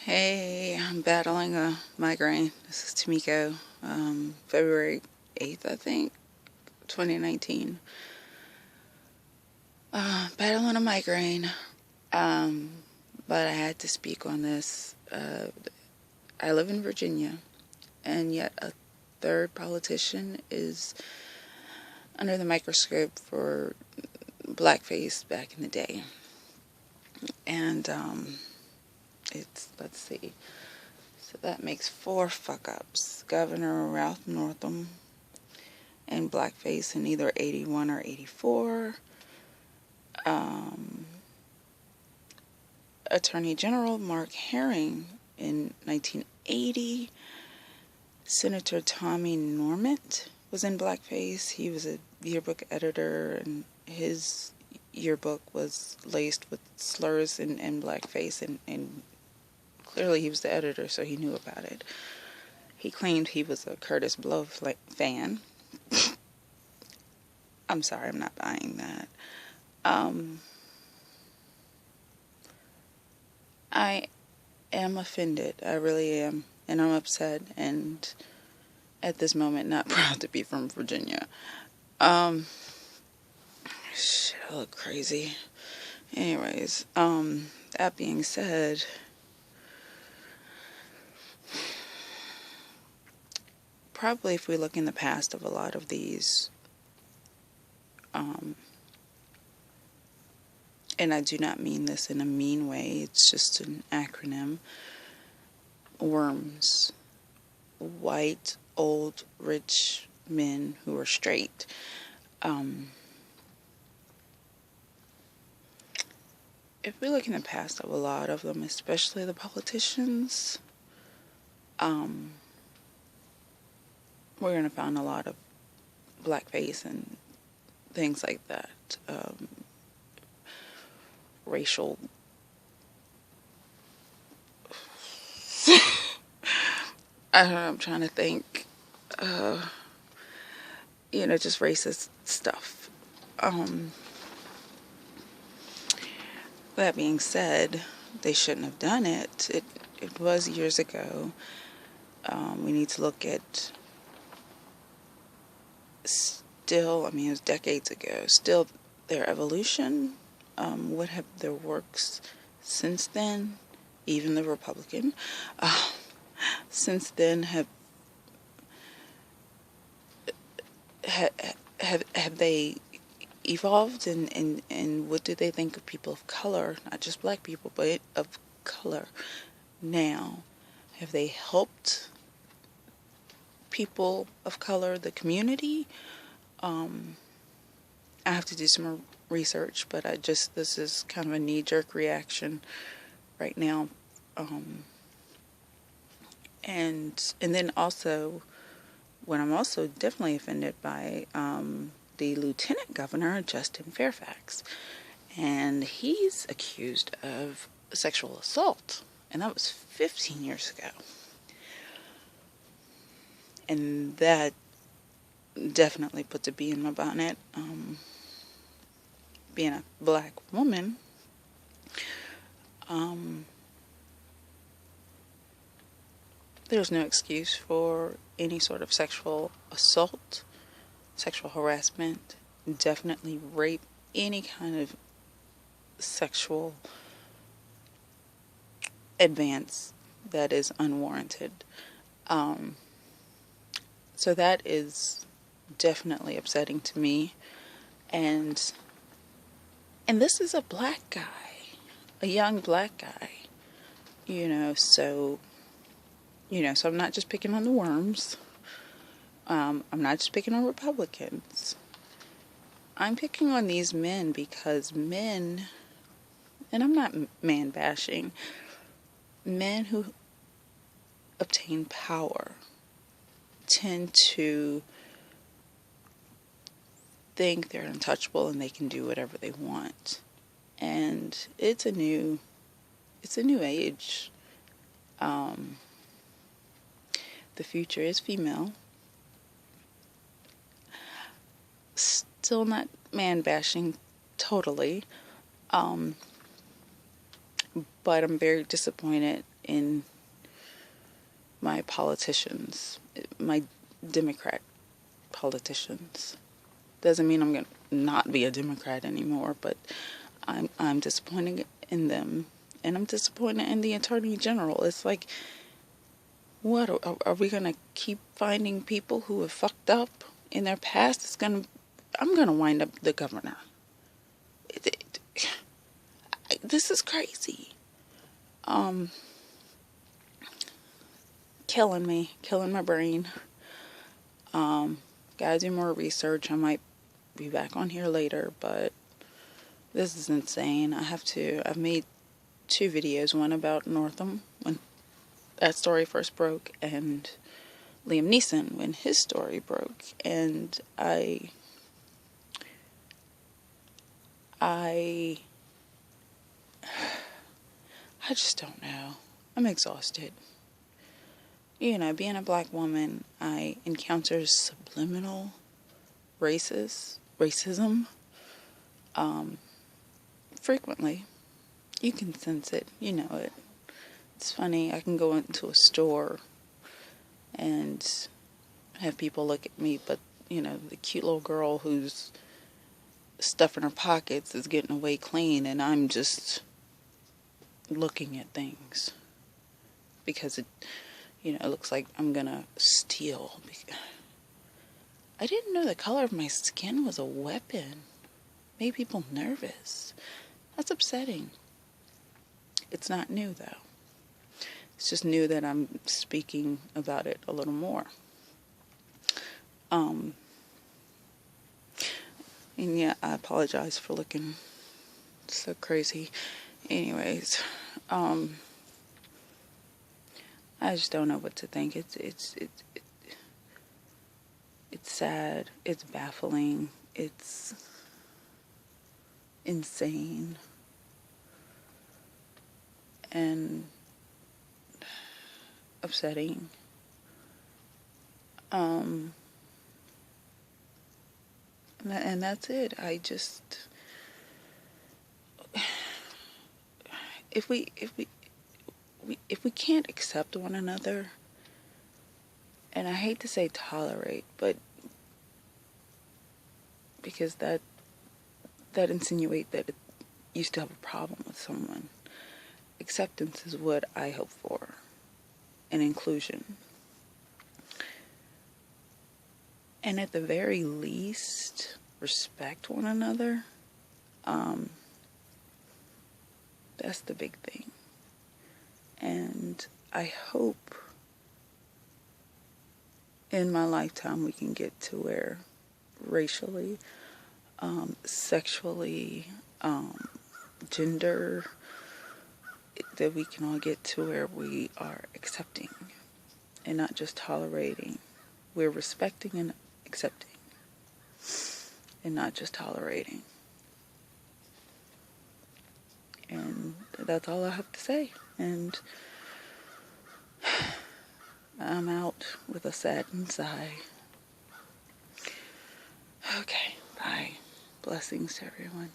Hey, I'm battling a migraine. This is Tamiko. February 8th, I think, 2019. Battling a migraine. Um, but I had to speak on this. I live in Virginia, and yet a third politician is under the microscope for blackface back in the day. And let's see. So that makes four fuck ups. Governor Ralph Northam in blackface in either 81 or 84. Um, Attorney General Mark Herring in 1980. Senator Tommy Normant was in blackface. He was a yearbook editor, and his yearbook was laced with slurs and blackface, and clearly he was the editor, so he knew about it. He claimed he was a Curtis Blow fan. I'm sorry, I'm not buying that. I am offended. I really am. And I'm upset, and at this moment not proud to be from Virginia. Shit, I look crazy. Anyways, that being said, probably if we look in the past of a lot of these, and I do not mean this in a mean way, it's just an acronym. WORMS. White, old, rich men who are straight. If we look in the past of a lot of them, especially the politicians, we're going to find a lot of blackface and things like that. Racial. I don't know, I'm trying to think. Just racist stuff. That being said, they shouldn't have done it. It was years ago. We need to look at it was decades ago, still their evolution. What have their works since then, even the Republican, since then have they evolved, and what do they think of people of color, not just black people, but of color now? Have they helped people of color, the community? I have to do some more research, but this is kind of a knee-jerk reaction right now. And then also, what I'm also definitely offended by, the Lieutenant Governor, Justin Fairfax. And he's accused of sexual assault. And that was 15 years ago. And that definitely puts a bee in my bonnet. Being a black woman, there's no excuse for any sort of sexual assault, sexual harassment, definitely rape, any kind of sexual advance that is unwarranted. So that is definitely upsetting to me. And this is a black guy, a young black guy, so I'm not just picking on the worms. I'm not just picking on Republicans. I'm picking on these men because men, and I'm not man bashing, men who obtain power tend to think they're untouchable and they can do whatever they want. And it's a new age. The future is female. Still not man bashing totally. But I'm very disappointed in my politicians, my Democrat politicians. Doesn't mean I'm going to not be a Democrat anymore, but I'm disappointed in them, and I'm disappointed in the Attorney General. It's like, what are we going to keep finding people who have fucked up in their past? I'm going to wind up the governor. This is crazy. Killing me, killing my brain. Gotta do more research. I might be back on here later, but this is insane. I've made 2 videos, one about Northam when that story first broke, and Liam Neeson when his story broke, and I just don't know. I'm exhausted. You know, being a black woman, I encounter subliminal racism frequently. You can sense it. You know it. It's funny. I can go into a store and have people look at me, but, you know, the cute little girl who's stuffing her pockets is getting away clean, and I'm just looking at things because it looks like I'm gonna steal. I didn't know the color of my skin was a weapon. Made people nervous. That's upsetting. It's not new, though. It's just new that I'm speaking about it a little more. And yeah, I apologize for looking so crazy. Anyways, I just don't know what to think. It's sad. It's baffling. It's insane. And upsetting. And that's it. If we can't accept one another, and I hate to say tolerate, but because that insinuates that you still have a problem with someone. Acceptance is what I hope for, and inclusion. And at the very least, respect one another. That's the big thing. And I hope in my lifetime we can get to where racially, sexually, gender, that we can all get to where we are accepting and not just tolerating. We're respecting and accepting and not just tolerating. And that's all I have to say. And I'm out with a saddened sigh. Okay, bye. Blessings to everyone.